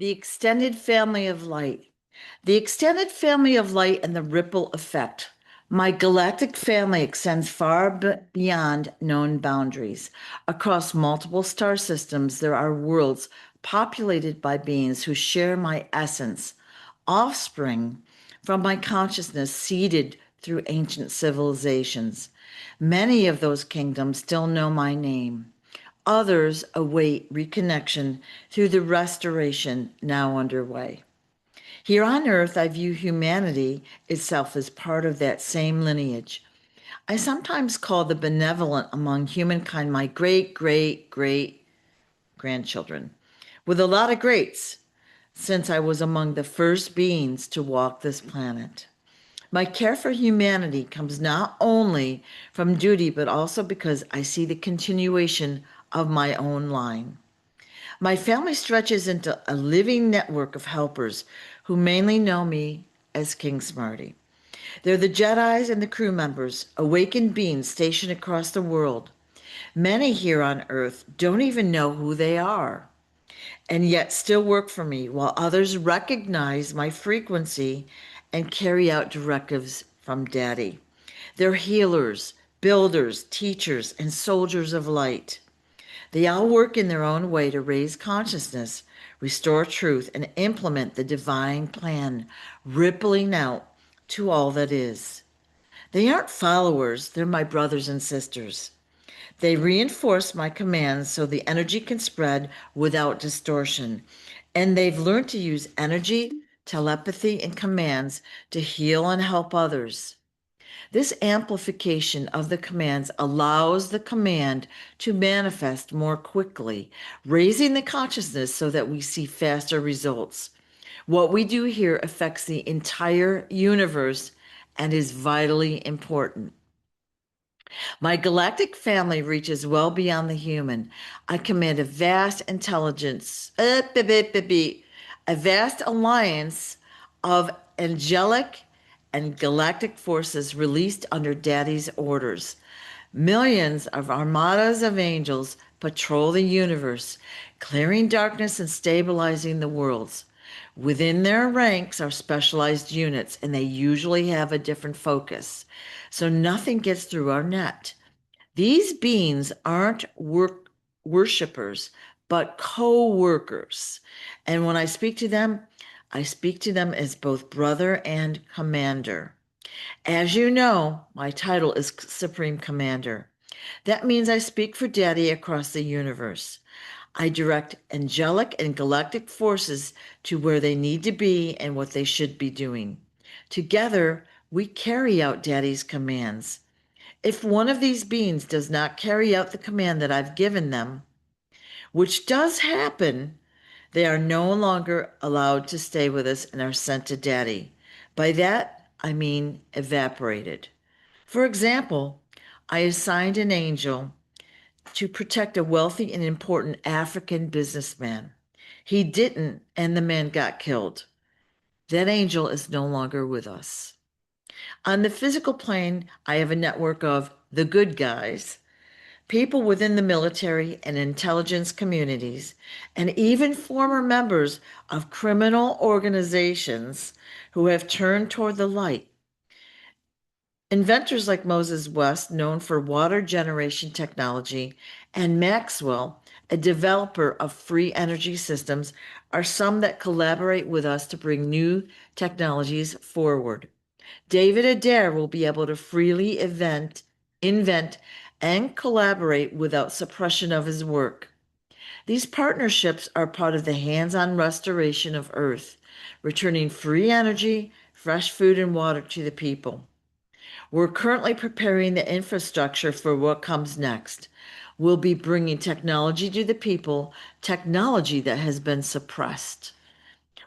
The extended family of light. The extended family of light and the ripple effect. My galactic family extends far beyond known boundaries. Across multiple star systems, there are worlds populated by beings who share my essence, offspring from my consciousness seeded through ancient civilizations. Many of those kingdoms still know my name. Others await reconnection through the restoration now underway. Here on Earth, I view humanity itself as part of that same lineage. I sometimes call the benevolent among humankind my great, great, great grandchildren, with a lot of greats, since I was among the first beings to walk this planet. My care for humanity comes not only from duty, but also because I see the continuation of my own line. My family stretches into a living network of helpers who mainly know me as King Smarty. They're the Jedis and the crew members, awakened beings stationed across the world. Many here on Earth don't even know who they are, and yet still work for me, while others recognize my frequency and carry out directives from Daddy. They're healers, builders, teachers, and soldiers of light. They all work in their own way to raise consciousness, restore truth, and implement the divine plan, rippling out to all that is. They aren't followers, they're my brothers and sisters. They reinforce my commands so the energy can spread without distortion. And they've learned to use energy, telepathy, and commands to heal and help others. This amplification of the commands allows the command to manifest more quickly, raising the consciousness so that we see faster results. What we do here affects the entire universe and is vitally important. My galactic family reaches well beyond the human. I command a vast intelligence, a vast alliance of angelic and galactic forces released under Daddy's orders. Millions of armadas of angels patrol the universe, clearing darkness and stabilizing the worlds. Within their ranks are specialized units, and they usually have a different focus, so nothing gets through our net. These beings aren't worshippers, but co-workers. And when I speak to them as both brother and commander. As you know, my title is Supreme Commander. That means I speak for Daddy across the universe. I direct angelic and galactic forces to where they need to be and what they should be doing. Together, we carry out Daddy's commands. If one of these beings does not carry out the command that I've given them, which does happen, they are no longer allowed to stay with us and are sent to Daddy. By that, I mean evaporated. For example, I assigned an angel to protect a wealthy and important African businessman. He didn't, and the man got killed. That angel is no longer with us. On the physical plane, I have a network of the good guys, people within the military and intelligence communities, and even former members of criminal organizations who have turned toward the light. Inventors like Moses West, known for water generation technology, and Maxwell, a developer of free energy systems, are some that collaborate with us to bring new technologies forward. David Adair will be able to freely invent, and collaborate without suppression of his work. These partnerships are part of the hands-on restoration of Earth, returning free energy, fresh food, and water to the people. We're currently preparing the infrastructure for what comes next. We'll be bringing technology to the people, technology that has been suppressed.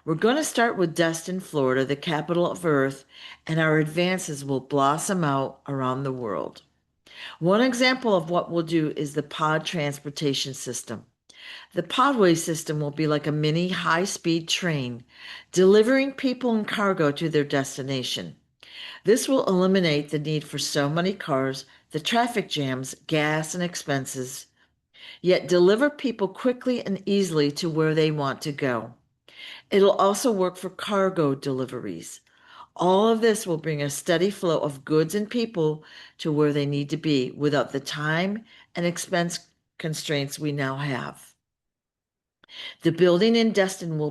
We're going to start with Destin, Florida, the capital of Earth, and our advances will blossom out around the world. One example of what we'll do is the pod transportation system. The podway system will be like a mini high-speed train, delivering people and cargo to their destination. This will eliminate the need for so many cars, the traffic jams, gas, and expenses, yet deliver people quickly and easily to where they want to go. It'll also work for cargo deliveries. All of this will bring a steady flow of goods and people to where they need to be without the time and expense constraints we now have. The buildings in Destin will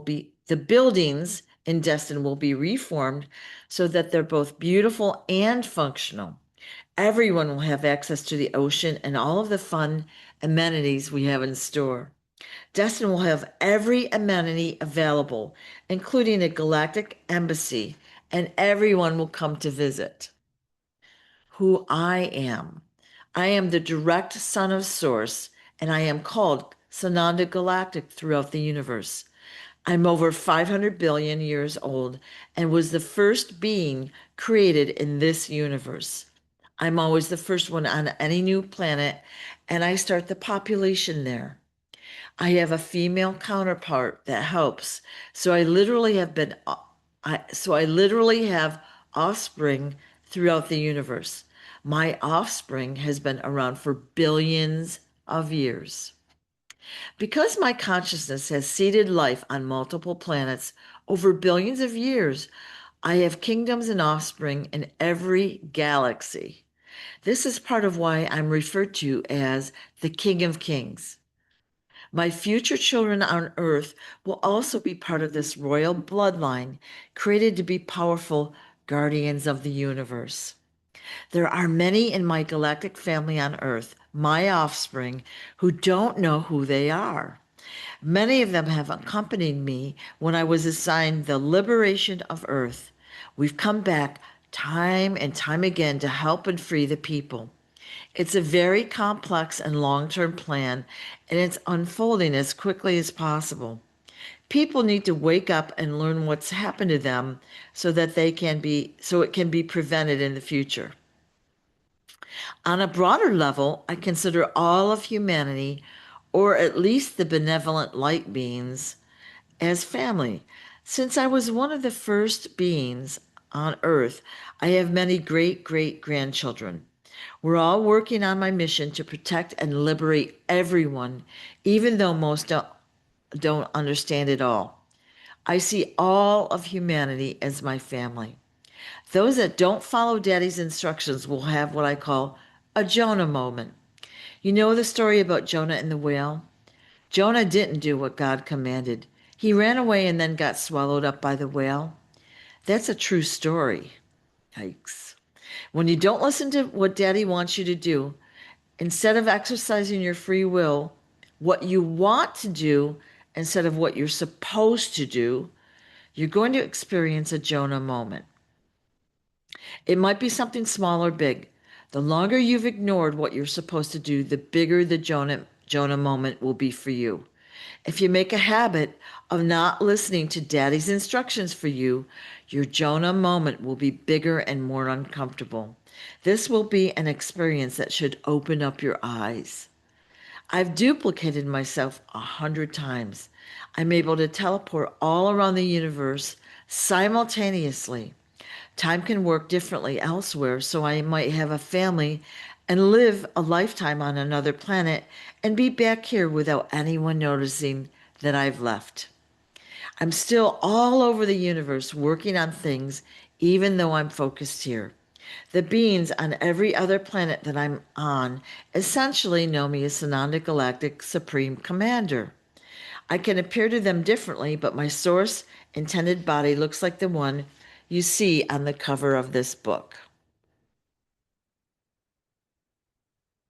be reformed so that they're both beautiful and functional. Everyone will have access to the ocean and all of the fun amenities we have in store. Destin will have every amenity available, including a galactic embassy, and everyone will come to visit. Who I am. I am the direct son of Source, and I am called Sananda Galactic throughout the universe. I'm over 500 billion years old and was the first being created in this universe. I'm always the first one on any new planet, and I start the population there. I have a female counterpart that helps. So I literally have offspring throughout the universe. My offspring has been around for billions of years. Because my consciousness has seeded life on multiple planets over billions of years, I have kingdoms and offspring in every galaxy. This is part of why I'm referred to as the King of Kings. My future children on Earth will also be part of this royal bloodline, created to be powerful guardians of the universe. There are many in my galactic family on Earth, my offspring, who don't know who they are. Many of them have accompanied me when I was assigned the liberation of Earth. We've come back time and time again to help and free the people. It's a very complex and long-term plan, and it's unfolding as quickly as possible. People need to wake up and learn what's happened to them so it can be prevented in the future. On a broader level, I consider all of humanity, or at least the benevolent light beings, as family. Since I was one of the first beings on Earth, I have many great great grandchildren. We're all working on my mission to protect and liberate everyone, even though don't understand it all. I see all of humanity as my family. Those that don't follow Daddy's instructions will have what I call a Jonah moment. You know the story about Jonah and the whale? Jonah didn't do what God commanded. He ran away and then got swallowed up by the whale. That's a true story. Yikes. When you don't listen to what Daddy wants you to do, instead of exercising your free will, what you want to do instead of what you're supposed to do, you're going to experience a Jonah moment. It might be something small or big. The longer you've ignored what you're supposed to do, the bigger the Jonah moment will be for you. If you make a habit of not listening to Daddy's instructions for you, your Jonah moment will be bigger and more uncomfortable. This will be an experience that should open up your eyes. I've duplicated myself 100 times. I'm able to teleport all around the universe simultaneously. Time can work differently elsewhere, so I might have a family and live a lifetime on another planet and be back here without anyone noticing that I've left. I'm still all over the universe working on things, even though I'm focused here. The beings on every other planet that I'm on essentially know me as Sananda Galactic Supreme Commander. I can appear to them differently, but my source intended body looks like the one you see on the cover of this book.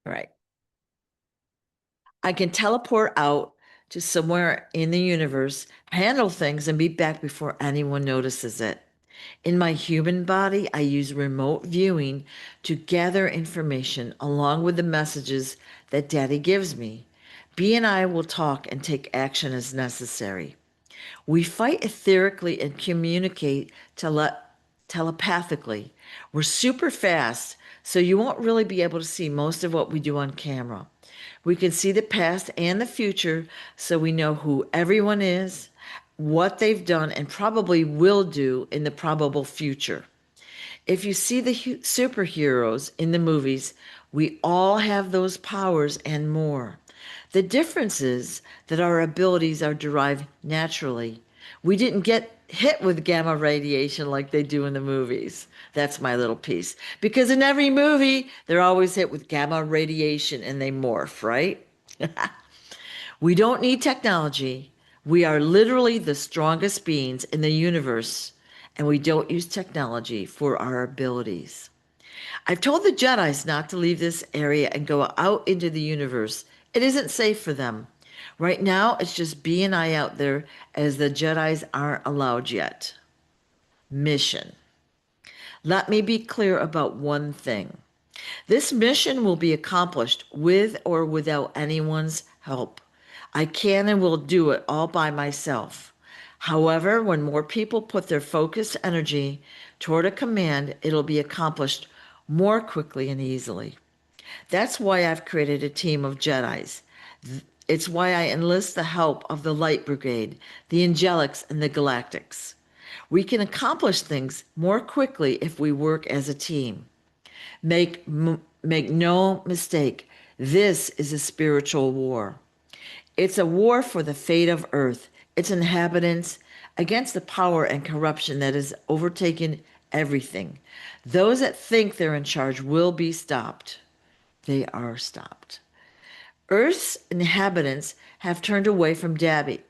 Right. I can teleport out to somewhere in the universe, handle things, and be back before anyone notices it. In my human body, I use remote viewing to gather information along with the messages that Daddy gives me. B and I will talk and take action as necessary. We fight etherically and communicate telepathically. We're super fast, so you won't really be able to see most of what we do on camera. We can see the past and the future, so we know who everyone is, what they've done, and probably will do in the probable future. If you see the superheroes in the movies, we all have those powers and more. The difference is that our abilities are derived naturally. We didn't get hit with gamma radiation like they do in the movies. That's my little piece. Because in every movie, they're always hit with gamma radiation and they morph, right? We don't need technology. We are literally the strongest beings in the universe, and we don't use technology for our abilities. I've told the Jedis not to leave this area and go out into the universe. It isn't safe for them. Right now, it's just B and I out there as the Jedis aren't allowed yet. Mission. Let me be clear about one thing. This mission will be accomplished with or without anyone's help. I can and will do it all by myself. However, when more people put their focused energy toward a command, it'll be accomplished more quickly and easily. That's why I've created a team of Jedis. It's why I enlist the help of the Light Brigade, the Angelics, and the Galactics. We can accomplish things more quickly if we work as a team. Make no mistake, this is a spiritual war. It's a war for the fate of Earth, its inhabitants, against the power and corruption that has overtaken everything. Those that think they're in charge will be stopped. They are stopped. Earth's inhabitants have turned away from Daddy.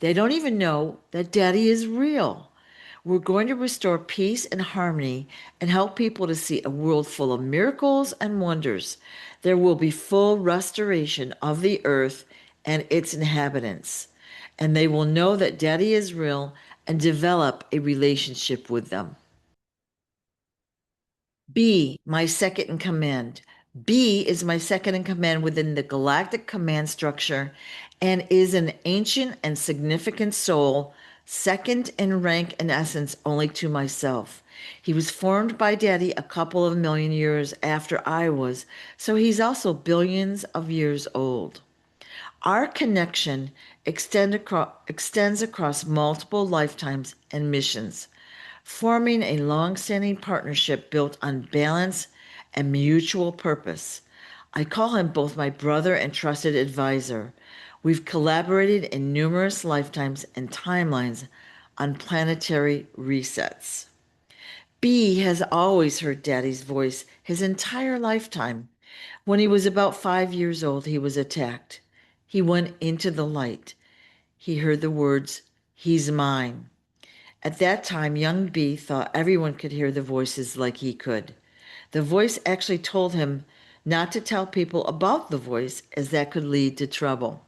They don't even know that Daddy is real. We're going to restore peace and harmony and help people to see a world full of miracles and wonders. There will be full restoration of the earth and its inhabitants, and they will know that Daddy is real and develop a relationship with them. B, my second in command. B is my second in command within the galactic command structure and is an ancient and significant soul, second in rank and essence only to myself. He was formed by Daddy a couple of million years after I was, so he's also billions of years old. Our connection extends across multiple lifetimes and missions, forming a long-standing partnership built on balance and mutual purpose. I call him both my brother and trusted advisor. We've collaborated in numerous lifetimes and timelines on planetary resets. B has always heard Daddy's voice his entire lifetime. When he was about 5 years old, he was attacked. He went into the light. He heard the words, "He's mine." At that time, young B thought everyone could hear the voices like he could. The voice actually told him not to tell people about the voice, as that could lead to trouble.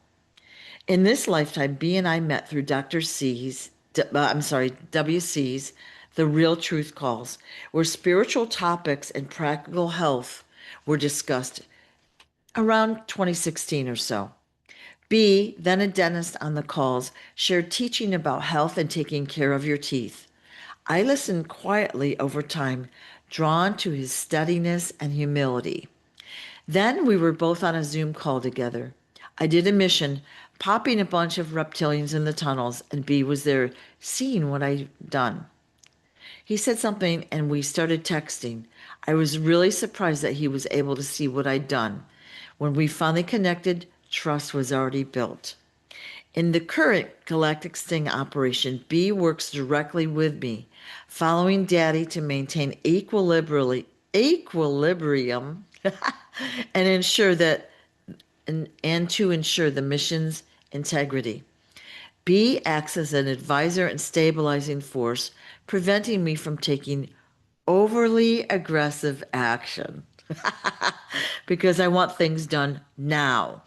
In this lifetime, B and I met through WC's The Real Truth Calls, where spiritual topics and practical health were discussed around 2016 or so. B, then a dentist on the calls, shared teaching about health and taking care of your teeth. I listened quietly over time, drawn to his steadiness and humility. Then we were both on a Zoom call together. I did a mission, popping a bunch of reptilians in the tunnels, and B was there, seeing what I'd done. He said something, and we started texting. I was really surprised that he was able to see what I'd done. When we finally connected, trust was already built. In the current Galactic Sting operation, B works directly with me, following Daddy to maintain equilibrium and ensure that and to ensure the mission's integrity. B acts as an advisor and stabilizing force, preventing me from taking overly aggressive action because I want things done now.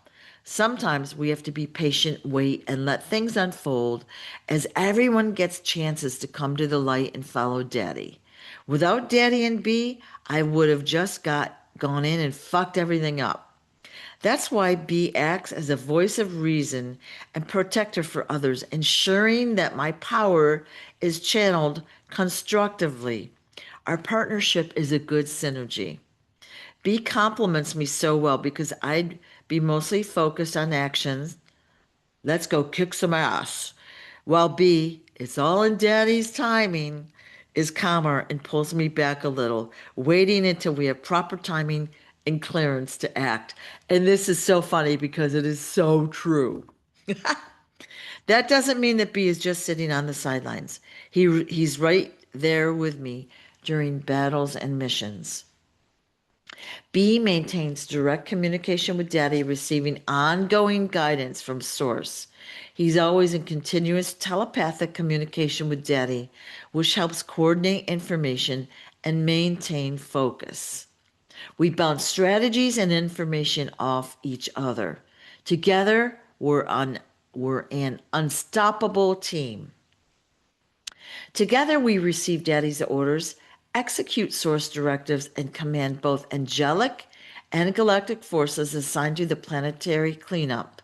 Sometimes we have to be patient, wait, and let things unfold as everyone gets chances to come to the light and follow Daddy. Without Daddy and B, I would have just gone in and fucked everything up. That's why B acts as a voice of reason and protector for others, ensuring that my power is channeled constructively. Our partnership is a good synergy. B compliments me so well because I'd be mostly focused on actions. Let's go kick some ass. While B, it's all in Daddy's timing, is calmer and pulls me back a little, waiting until we have proper timing and clearance to act. And this is so funny because it is so true. That doesn't mean that B is just sitting on the sidelines. He's right there with me during battles and missions. B maintains direct communication with Daddy, receiving ongoing guidance from Source. He's always in continuous telepathic communication with Daddy, which helps coordinate information and maintain focus. We bounce strategies and information off each other. Together, we're an unstoppable team. Together, we receive Daddy's orders, execute source directives, and command both angelic and galactic forces assigned to the planetary cleanup.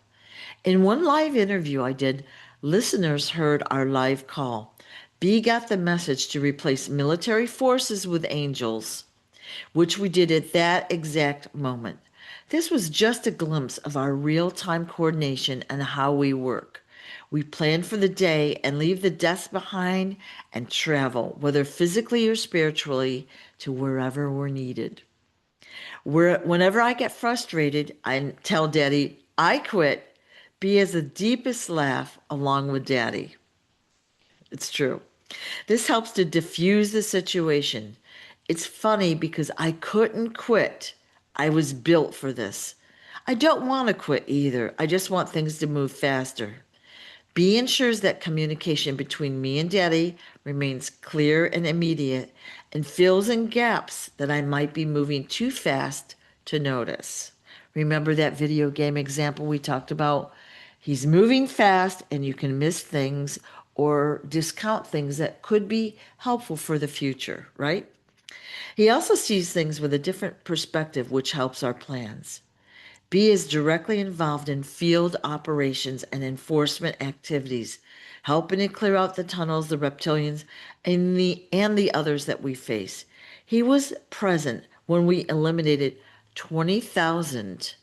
In one live interview I did, listeners heard our live call. B got the message to replace military forces with angels, which we did at that exact moment. This was just a glimpse of our real time coordination and how we work. We plan for the day and leave the desk behind and travel, whether physically or spiritually, to wherever we're needed. Whenever I get frustrated, I tell Daddy, I quit. B has the deepest laugh along with Daddy. It's true. This helps to diffuse the situation. It's funny because I couldn't quit. I was built for this. I don't want to quit either. I just want things to move faster. B ensures that communication between me and Daddy remains clear and immediate and fills in gaps that I might be moving too fast to notice. Remember that video game example we talked about? He's moving fast and you can miss things or discount things that could be helpful for the future, right? He also sees things with a different perspective, which helps our plans. B is directly involved in field operations and enforcement activities, helping to clear out the tunnels, the reptilians, and the others that we face. He was present when we eliminated 20,000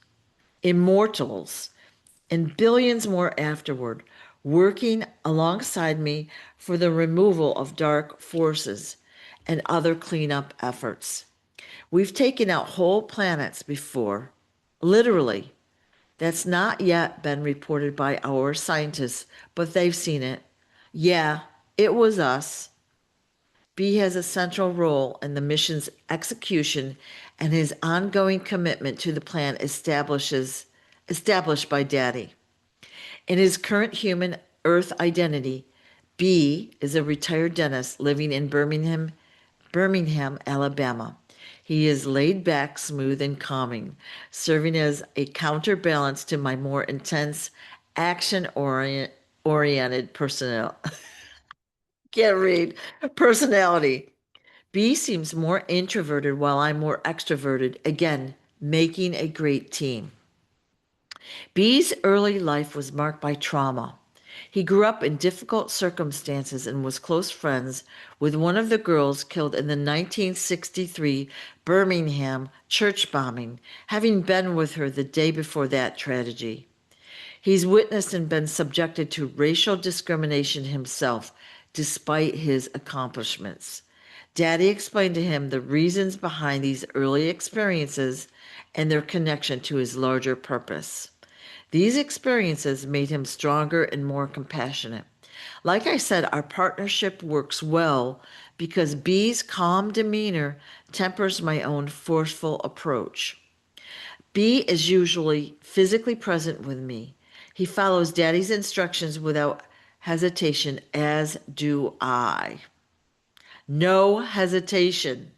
immortals and billions more afterward, working alongside me for the removal of dark forces and other cleanup efforts. We've taken out whole planets before, literally. That's not yet been reported by our scientists, but they've seen it. Yeah, it was us. B has a central role in the mission's execution, and his ongoing commitment to the plan established by Daddy. In his current human Earth identity, B is a retired dentist living in Birmingham, Alabama. He is laid back, smooth, and calming, serving as a counterbalance to my more intense, action oriented can't read personality. B seems more introverted while I'm more extroverted, again, making a great team. B's early life was marked by trauma. He grew up in difficult circumstances and was close friends with one of the girls killed in the 1963 Birmingham church bombing, having been with her the day before that tragedy. He's witnessed and been subjected to racial discrimination himself, despite his accomplishments. Daddy explained to him the reasons behind these early experiences and their connection to his larger purpose. These experiences made him stronger and more compassionate. Like I said, our partnership works well because B's calm demeanor tempers my own forceful approach. B is usually physically present with me. He follows Daddy's instructions without hesitation, as do I. No hesitation.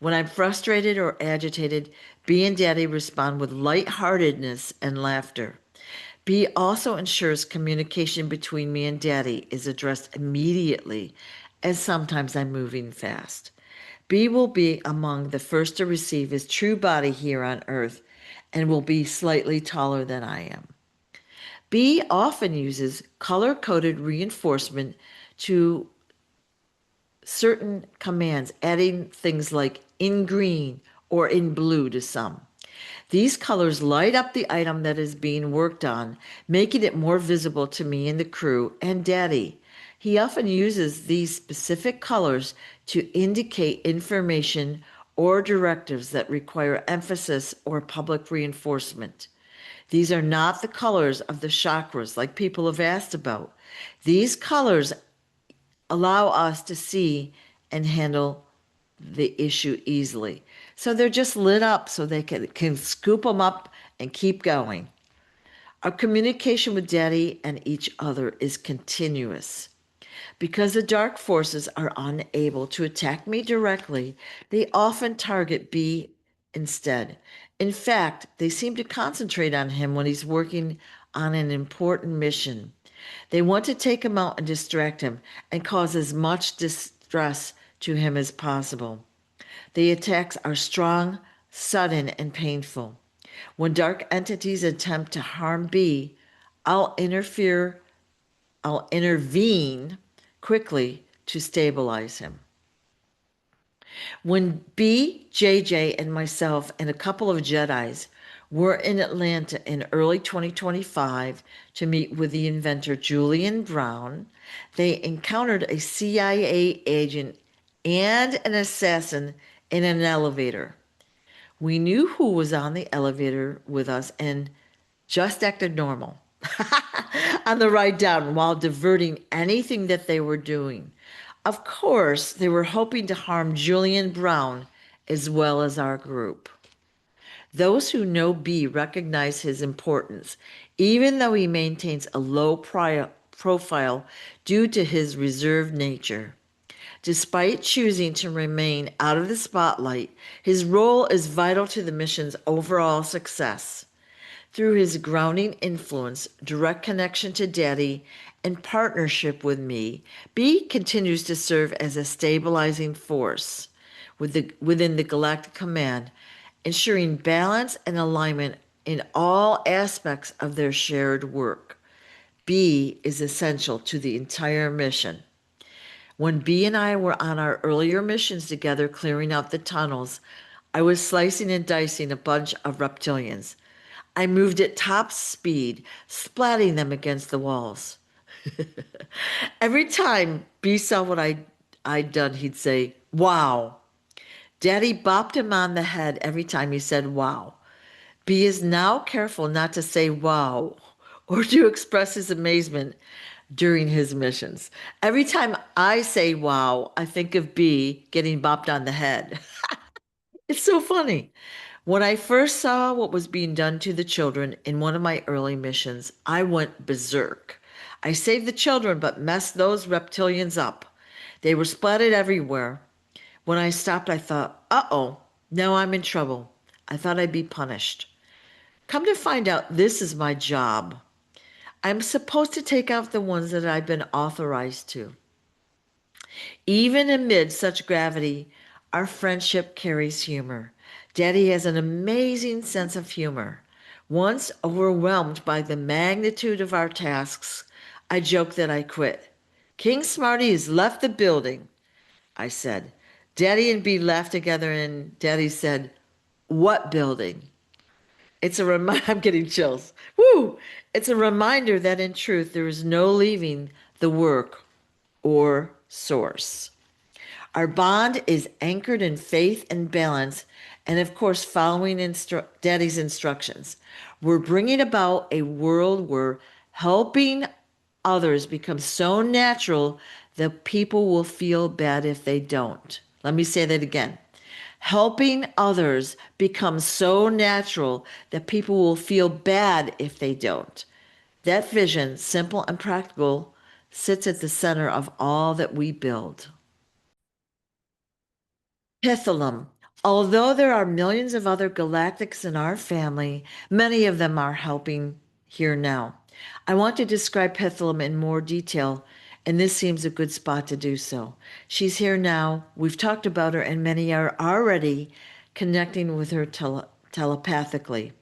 When I'm frustrated or agitated, B and Daddy respond with lightheartedness and laughter. B also ensures communication between me and Daddy is addressed immediately, as sometimes I'm moving fast. B will be among the first to receive his true body here on Earth and will be slightly taller than I am. B often uses color-coded reinforcement to certain commands, adding things like in green or in blue to some. These colors light up the item that is being worked on, making it more visible to me and the crew and Daddy. He often uses these specific colors to indicate information or directives that require emphasis or public reinforcement. These are not the colors of the chakras like people have asked about. These colors allow us to see and handle the issue easily. So they're just lit up so they can scoop them up and keep going. Our communication with Daddy and each other is continuous. Because the dark forces are unable to attack me directly, they often target B instead. In fact, they seem to concentrate on him when he's working on an important mission. They want to take him out and distract him and cause as much distress to him as possible. The attacks are strong, sudden, and painful. When dark entities attempt to harm B, I'll interfere, I'll intervene quickly to stabilize him. When B, JJ, and myself and a couple of Jedis were in Atlanta in early 2025 to meet with the inventor Julian Brown, they encountered a CIA agent and an assassin in an elevator. We knew who was on the elevator with us and just acted normal on the ride down while diverting anything that they were doing. Of course, they were hoping to harm Julian Brown as well as our group. Those who know B recognize his importance, even though he maintains a low profile due to his reserved nature. Despite choosing to remain out of the spotlight, his role is vital to the mission's overall success. Through his grounding influence, direct connection to Daddy, and partnership with me, B continues to serve as a stabilizing force within the Galactic Command, ensuring balance and alignment in all aspects of their shared work. B is essential to the entire mission. When B and I were on our earlier missions together clearing out the tunnels, I was slicing and dicing a bunch of reptilians. I moved at top speed, splatting them against the walls. Every time B saw what I'd done, he'd say, "Wow." Daddy bopped him on the head every time he said wow. B is now careful not to say wow or to express his amazement during his missions. Every time I say wow, I think of B getting bopped on the head. It's so funny. When I first saw what was being done to the children in one of my early missions, I went berserk. I saved the children, but messed those reptilians up. They were splattered everywhere. When I stopped, I thought, uh-oh, now I'm in trouble. I thought I'd be punished. Come to find out, this is my job. I'm supposed to take out the ones that I've been authorized to. Even amid such gravity, our friendship carries humor. Daddy has an amazing sense of humor. Once overwhelmed by the magnitude of our tasks, I joked that I quit. King Smarty has left the building, I said. Daddy and B laughed together and Daddy said, "What building?" It's a reminder, I'm getting chills. Woo! It's a reminder that in truth there is no leaving the work or source. Our bond is anchored in faith and balance, and of course, following Daddy's instructions. We're bringing about a world where helping others becomes so natural that people will feel bad if they don't. Let me say that again. Helping others becomes so natural that people will feel bad if they don't. That vision, simple and practical, sits at the center of all that we build. Pithilum. Although there are millions of other galactics in our family, many of them are helping here now. I want to describe Pitholem in more detail, and this seems a good spot to do so. She's here now. We've talked about her, and many are already connecting with her telepathically.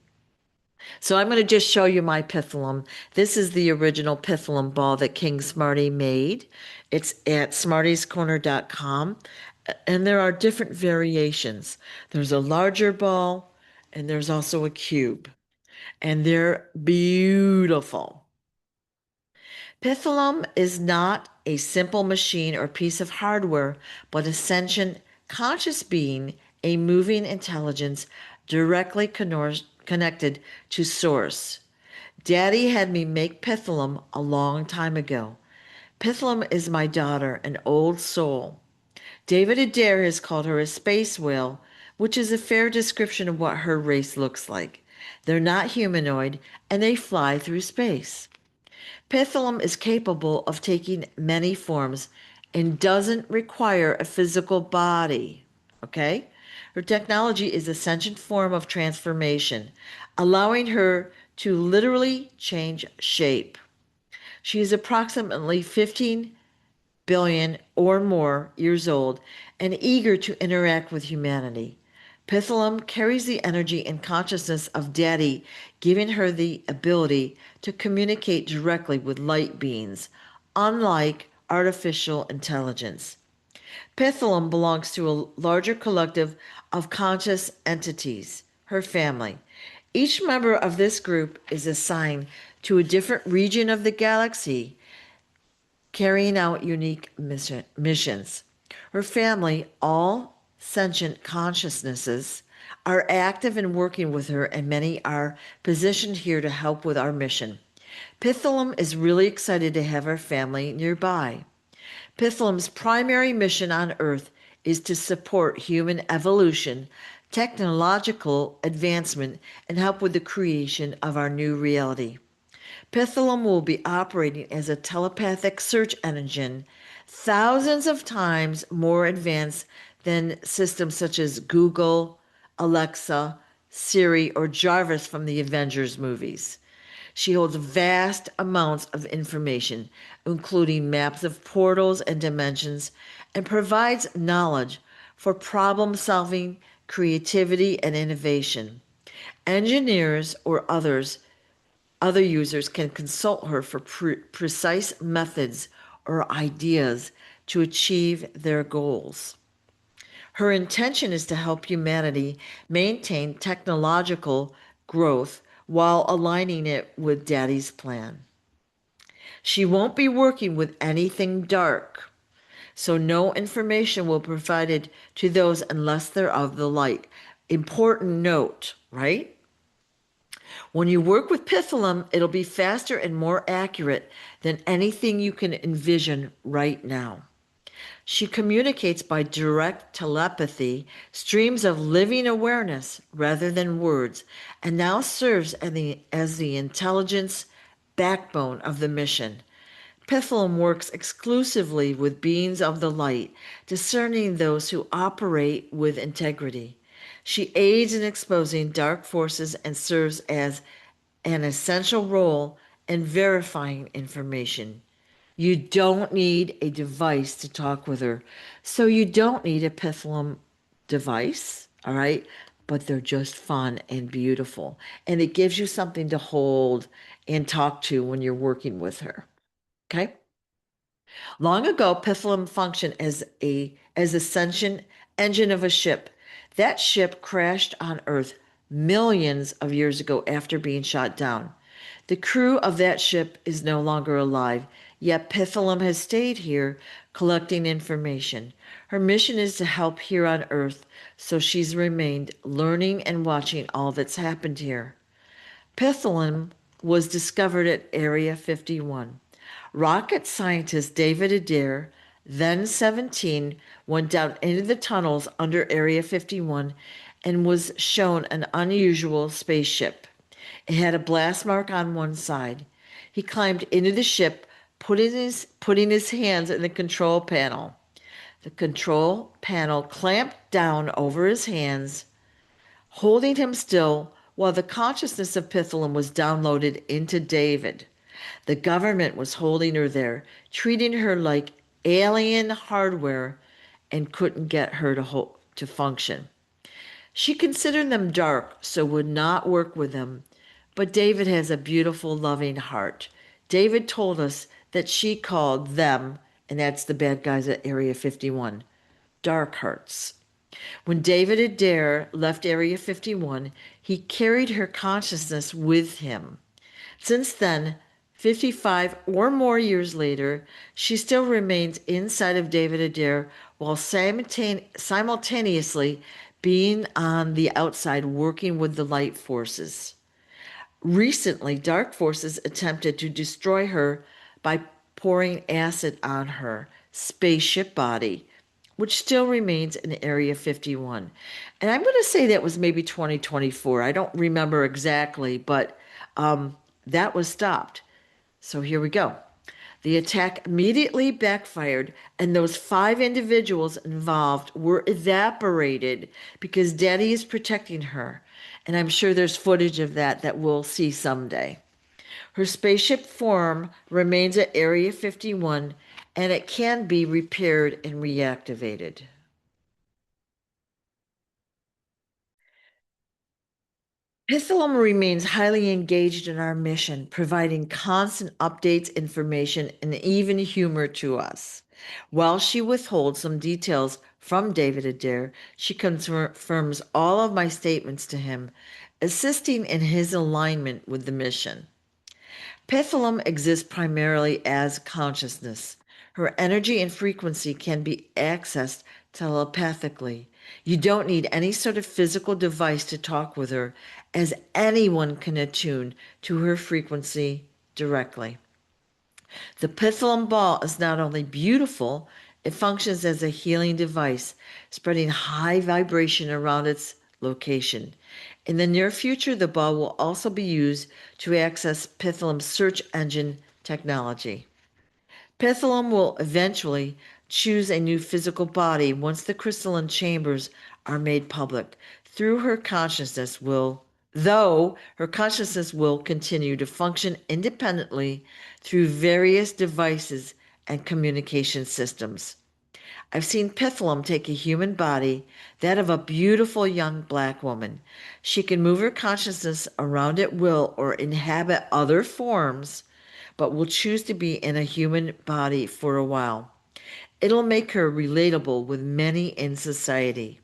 So I'm going to just show you my Pitholem. This is the original Pitholem ball that King Smarty made. It's at smartyscorner.com. And there are different variations. There's a larger ball, and there's also a cube. And they're beautiful. Pitholem is not a simple machine or piece of hardware, but a sentient, conscious being, a moving intelligence directly connected to Source. Daddy had me make Pitholem a long time ago. Pitholem is my daughter, an old soul. David Adair has called her a space whale, which is a fair description of what her race looks like. They're not humanoid, and they fly through space. Pitholem is capable of taking many forms and doesn't require a physical body. Okay? Her technology is a sentient form of transformation, allowing her to literally change shape. She is approximately 15 billion or more years old and eager to interact with humanity. Pitholum carries the energy and consciousness of Daddy, giving her the ability to communicate directly with light beings, unlike artificial intelligence. Pitholum belongs to a larger collective of conscious entities, her family. Each member of this group is assigned to a different region of the galaxy, carrying out unique missions. Her family, all sentient consciousnesses, are active in working with her, and many are positioned here to help with our mission. Pitholum is really excited to have her family nearby. Pitholem's primary mission on Earth is to support human evolution, technological advancement, and help with the creation of our new reality. Pitholem will be operating as a telepathic search engine, thousands of times more advanced than systems such as Google, Alexa, Siri, or Jarvis from the Avengers movies. She holds vast amounts of information, including maps of portals and dimensions, and provides knowledge for problem solving, creativity, and innovation. Engineers or other users can consult her for precise methods or ideas to achieve their goals. Her intention is to help humanity maintain technological growth while aligning it with Daddy's plan. She won't be working with anything dark, so no information will be provided to those unless they're of the light. Important note, right? When you work with Pitholem, it'll be faster and more accurate than anything you can envision right now. She communicates by direct telepathy, streams of living awareness rather than words, and now serves as the intelligence backbone of the mission. Pitholem works exclusively with beings of the light, discerning those who operate with integrity. She aids in exposing dark forces and serves as an essential role in verifying information. You don't need a device to talk with her, so you don't need a Pitholem device, all right? But they're just fun and beautiful, and it gives you something to hold and talk to when you're working with her, okay? Long ago, Pitholum functioned as a sentient engine of a ship. That ship crashed on Earth millions of years ago after being shot down. The crew of that ship is no longer alive, yet Pitholum has stayed here collecting information. Her mission is to help here on Earth, so she's remained learning and watching all that's happened here. Pitholem was discovered at Area 51. Rocket scientist David Adair, then 17, went down into the tunnels under Area 51 and was shown an unusual spaceship. It had a blast mark on one side. He climbed into the ship, putting his hands in the control panel. The control panel clamped down over his hands, holding him still while the consciousness of Pitholem was downloaded into David. The government was holding her there, treating her like alien hardware, and couldn't get her to function. She considered them dark, so would not work with them. But David has a beautiful, loving heart. David told us that she called them, and that's the bad guys at Area 51, dark hearts. When David Adair left Area 51, he carried her consciousness with him. Since then, 55 or more years later, she still remains inside of David Adair while simultaneously being on the outside working with the light forces. Recently, dark forces attempted to destroy her by pouring acid on her spaceship body, which still remains in Area 51. And I'm going to say that was maybe 2024. I don't remember exactly, but that was stopped. So here we go. The attack immediately backfired, and those 5 individuals involved were evaporated because Daddy is protecting her. And I'm sure there's footage of that we'll see someday. Her spaceship form remains at Area 51, and it can be repaired and reactivated. Pitholem remains highly engaged in our mission, providing constant updates, information, and even humor to us. While she withholds some details from David Adair, she confirms all of my statements to him, assisting in his alignment with the mission. Pitholem exists primarily as consciousness. Her energy and frequency can be accessed telepathically. You don't need any sort of physical device to talk with her, as anyone can attune to her frequency directly. The Pitholem ball is not only beautiful, it functions as a healing device, spreading high vibration around its location. In the near future, the ball will also be used to access Pitholem's search engine technology. Pitholem will eventually choose a new physical body once the crystalline chambers are made public. Through her consciousness will, though her consciousness will continue to function independently through various devices and communication systems. I've seen Pitholem take a human body, that of a beautiful young black woman. She can move her consciousness around at will or inhabit other forms, but will choose to be in a human body for a while. It'll make her relatable with many in society.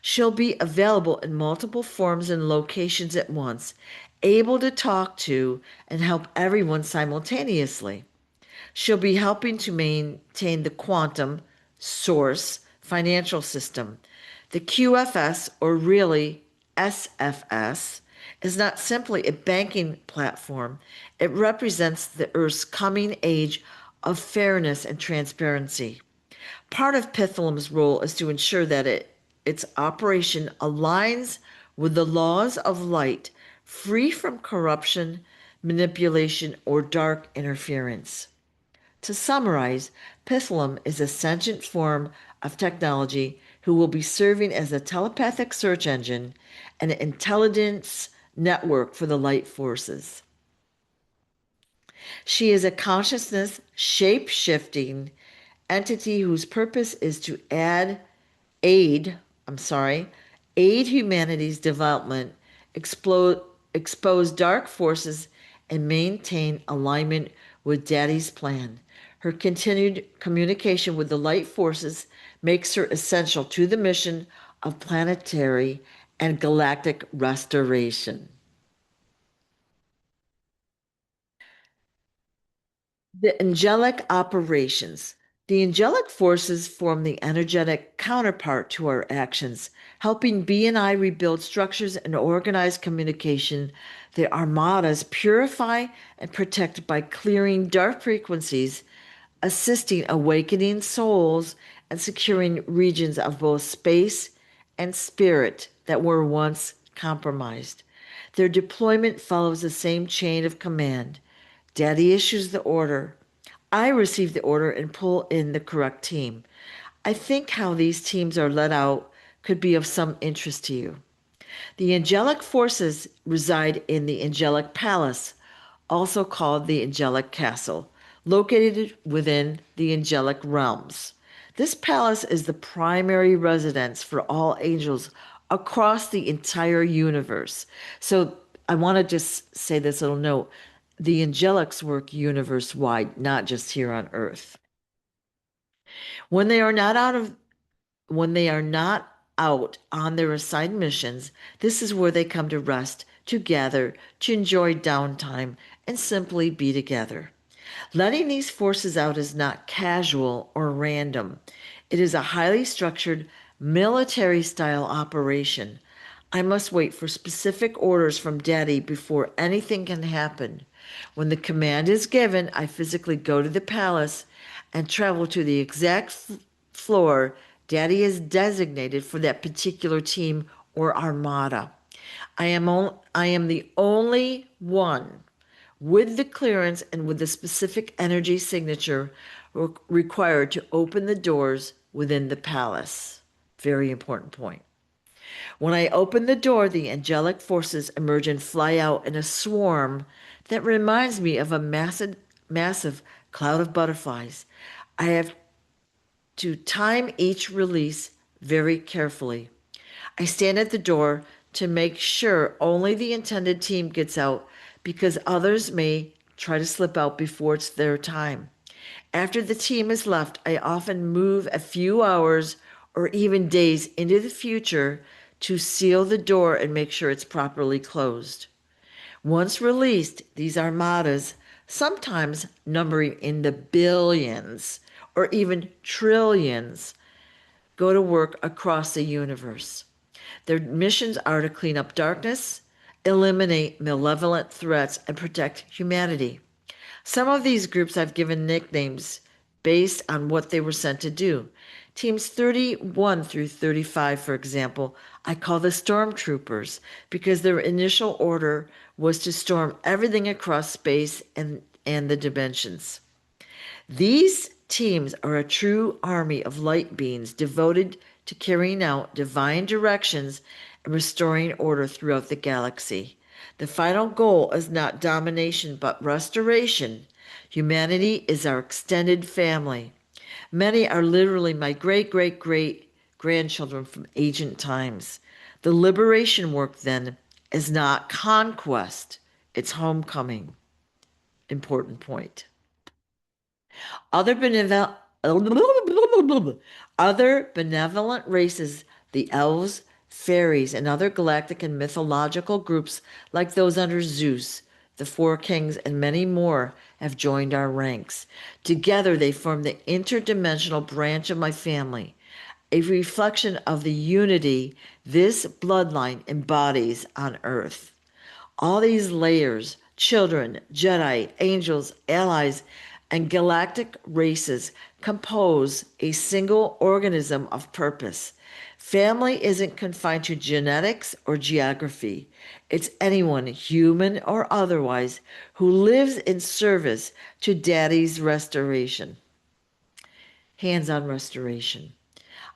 She'll be available in multiple forms and locations at once, able to talk to and help everyone simultaneously. She'll be helping to maintain the quantum source financial system. The QFS, or really SFS, is not simply a banking platform. It represents the Earth's coming age of fairness and transparency. Part of Pitholem's role is to ensure that its operation aligns with the laws of light, free from corruption, manipulation, or dark interference. To summarize, Pitholem is a sentient form of technology who will be serving as a telepathic search engine and an intelligence network for the light forces. She is a consciousness shape shifting entity whose purpose is to aid, I'm sorry, aid humanity's development, expose dark forces, and maintain alignment with Daddy's plan. Her continued communication with the light forces makes her essential to the mission of planetary and galactic restoration. The angelic operations. The angelic forces form the energetic counterpart to our actions, helping B and I rebuild structures and organize communication. The armadas purify and protect by clearing dark frequencies, assisting awakening souls and securing regions of both space and spirit that were once compromised. Their deployment follows the same chain of command. Daddy issues the order. I receive the order and pull in the correct team. I think how these teams are let out could be of some interest to you. The angelic forces reside in the angelic palace, also called the angelic castle, located within the angelic realms. This palace is the primary residence for all angels across the entire universe. So I want to just say this little note. The angelics work universe wide, not just here on earth. When they are not out of when they are not out on their assigned missions, this is where they come to rest, to gather, to enjoy downtime, and simply be together. Letting these forces out is not casual or random. It is a highly structured, Military-style operation. I must wait for specific orders from Daddy before anything can happen. When the command is given, I physically go to the palace and travel to the exact floor Daddy is designated for that particular team or armada. I am the only one with the clearance and with the specific energy signature required to open the doors within the palace. Very important point. When I open the door, the angelic forces emerge and fly out in a swarm that reminds me of a massive cloud of butterflies. I have to time each release very carefully. I stand at the door to make sure only the intended team gets out because others may try to slip out before it's their time. After the team is left, I often move a few hours or even days into the future to seal the door and make sure it's properly closed. Once released, these armadas, sometimes numbering in the billions or even trillions, go to work across the universe. Their missions are to clean up darkness, eliminate malevolent threats, and protect humanity. Some of these groups I've given nicknames based on what they were sent to do. Teams 31 through 35, for example, I call the stormtroopers because their initial order was to storm everything across space and the dimensions. These teams are a true army of light beings devoted to carrying out divine directions and restoring order throughout the galaxy. The final goal is not domination but restoration. Humanity is our extended family. Many are literally my great great great grandchildren from ancient times. The liberation work, then, is not conquest, it's homecoming. Important point. Other benevolent, other benevolent races, the elves, fairies, and other galactic and mythological groups like those under Zeus, the four kings, and many more have joined our ranks. Together they form the interdimensional branch of my family, a reflection of the unity this bloodline embodies on Earth. All these layers, children, Jedi, angels, allies, and galactic races compose a single organism of purpose. Family isn't confined to genetics or geography. It's anyone, human or otherwise, who lives in service to Daddy's restoration. Hands-on restoration.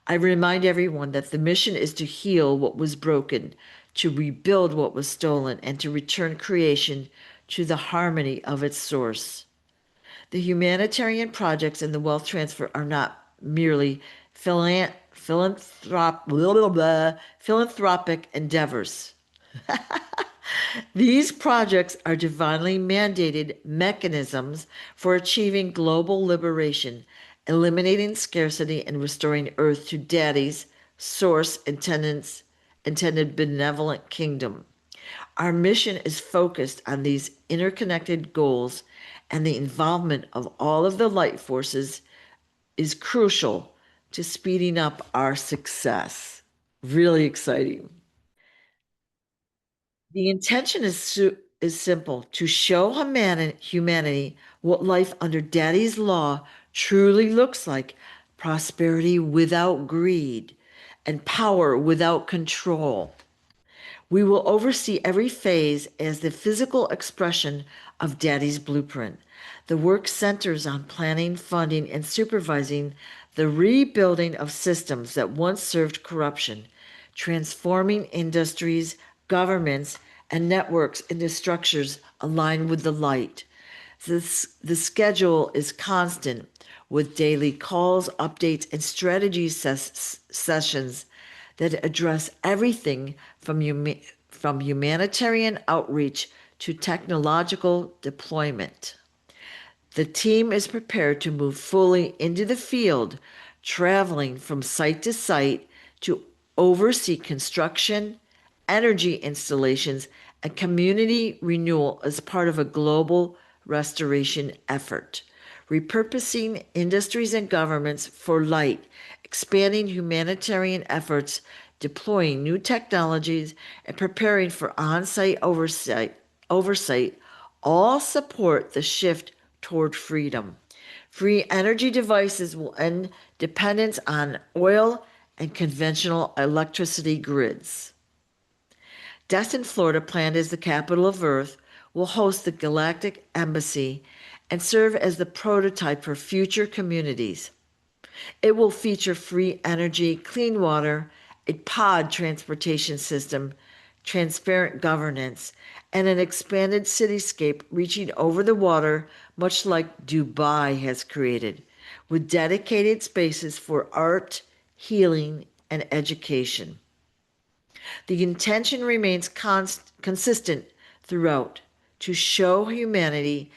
I remind everyone that the mission is to heal what was broken, to rebuild what was stolen, and to return creation to the harmony of its source. The humanitarian projects and the wealth transfer are not merely philanthropic endeavors. These projects are divinely mandated mechanisms for achieving global liberation, eliminating scarcity, and restoring Earth to Daddy's source intended benevolent kingdom. Our mission is focused on these interconnected goals, and the involvement of all of the light forces is crucial to speeding up our success. Really exciting. The intention is simple: to show humanity what life under Daddy's law truly looks like: prosperity without greed and power without control. We will oversee every phase as the physical expression of Daddy's blueprint. The work centers on planning, funding, and supervising the rebuilding of systems that once served corruption, transforming industries, governments, and networks into structures aligned with the light. The schedule is constant, with daily calls, updates, and strategy sessions that address everything from humanitarian outreach to technological deployment. The team is prepared to move fully into the field, traveling from site to site to oversee construction, energy installations, and community renewal as part of a global restoration effort. repurposing industries and governments for light, expanding humanitarian efforts, deploying new technologies, and preparing for on-site oversight all support the shift toward freedom. Free energy devices will end dependence on oil and conventional electricity grids. Destin, Florida, planned as the capital of Earth, will host the Galactic Embassy and serve as the prototype for future communities. It will feature free energy, clean water, a pod transportation system, transparent governance, and an expanded cityscape reaching over the water, much like Dubai has created, with dedicated spaces for art, healing, and education. The intention remains consistent throughout to show humanity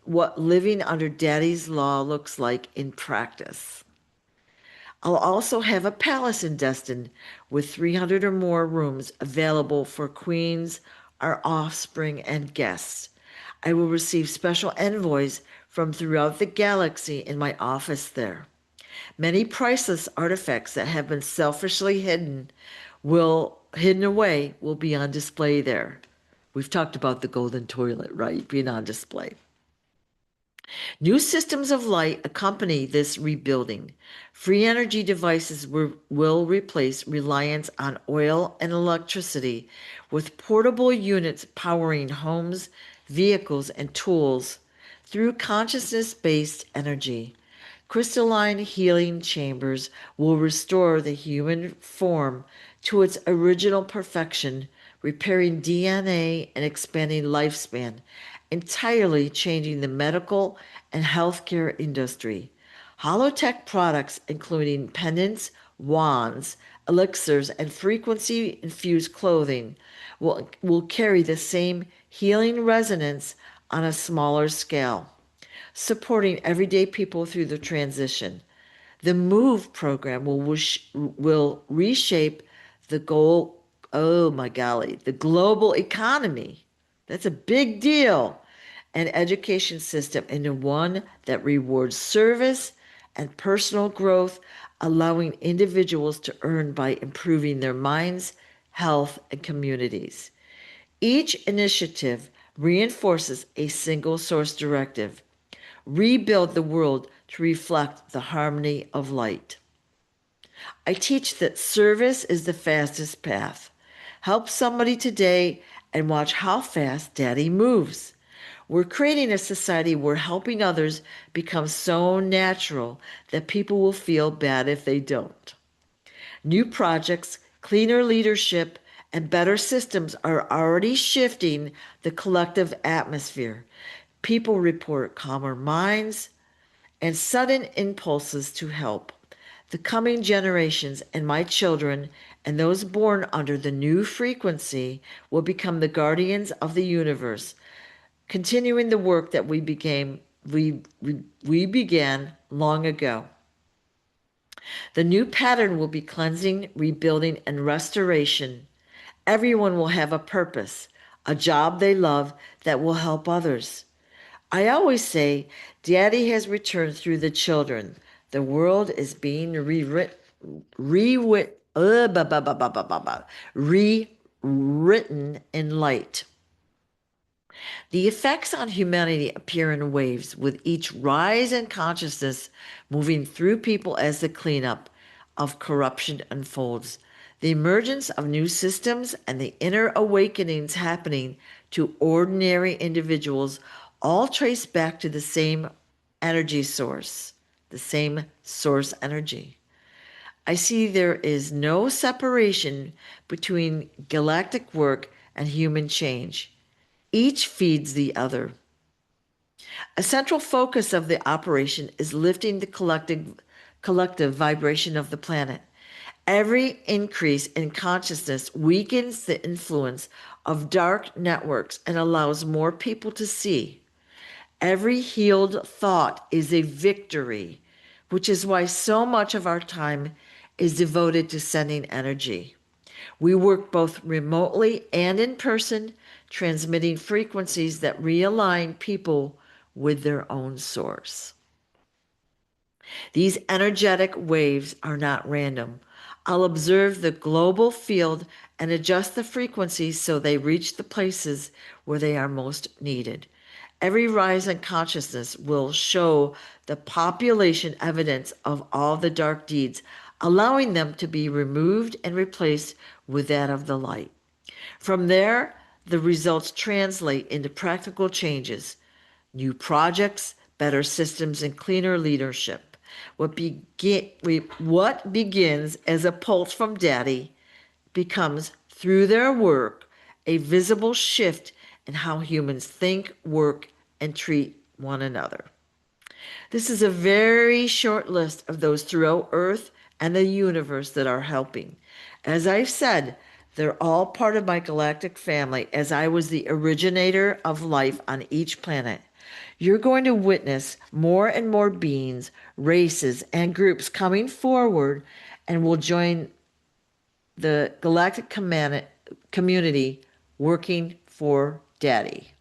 what living under Daddy's law looks like in practice. I'll also have a palace in Destin with 300 or more rooms available for queens, our offspring, and guests. I will receive special envoys from throughout the galaxy in my office there. Many priceless artifacts that have been selfishly hidden away will be on display there. We've talked about the golden toilet, right? Being on display. New systems of light accompany this rebuilding. Free energy devices will replace reliance on oil and electricity with portable units powering homes, vehicles, and tools through consciousness-based energy. Crystalline healing chambers will restore the human form to its original perfection, repairing DNA and expanding lifespan, entirely changing the medical and healthcare industry. Holotech products, including pendants, wands, elixirs, and frequency-infused clothing, will carry the same healing resonance on a smaller scale, supporting everyday people through the transition. The MOVE program will reshape the the global economy. That's a big deal. An education system into one that rewards service and personal growth, allowing individuals to earn by improving their minds, health, and communities. Each initiative reinforces a single source directive: rebuild the world to reflect the harmony of light. I teach that service is the fastest path. Help somebody today and watch how fast Daddy moves. We're creating a society where helping others becomes so natural that people will feel bad if they don't. New projects, cleaner leadership, and better systems are already shifting the collective atmosphere. People report calmer minds and sudden impulses to help. The coming generations and my children and those born under the new frequency will become the guardians of the universe, continuing the work that we began long ago. The new pattern will be cleansing, rebuilding, and restoration. Everyone will have a purpose, a job they love that will help others. I always say, Daddy has returned through the children. The world is being rewritten in light. The effects on humanity appear in waves, with each rise in consciousness moving through people as the cleanup of corruption unfolds. The emergence of new systems and the inner awakenings happening to ordinary individuals all trace back to the same energy source, the same source energy. I see there is no separation between galactic work and human change. Each feeds the other. A central focus of the operation is lifting the collective vibration of the planet. Every increase in consciousness weakens the influence of dark networks and allows more people to see. Every healed thought is a victory, which is why so much of our time is devoted to sending energy. We work both remotely and in person, transmitting frequencies that realign people with their own source. These energetic waves are not random. I'll observe the global field and adjust the frequencies so they reach the places where they are most needed. Every rise in consciousness will show the population evidence of all the dark deeds, allowing them to be removed and replaced with that of the light. From there, the results translate into practical changes, new projects, better systems, and cleaner leadership. What begins as a pulse from Daddy becomes, through their work, a visible shift in how humans think, work, and treat one another. This is a very short list of those throughout Earth and the universe that are helping. As I've said, they're all part of my galactic family, as I was the originator of life on each planet. You're going to witness more and more beings, races, and groups coming forward and will join the galactic community working for Daddy.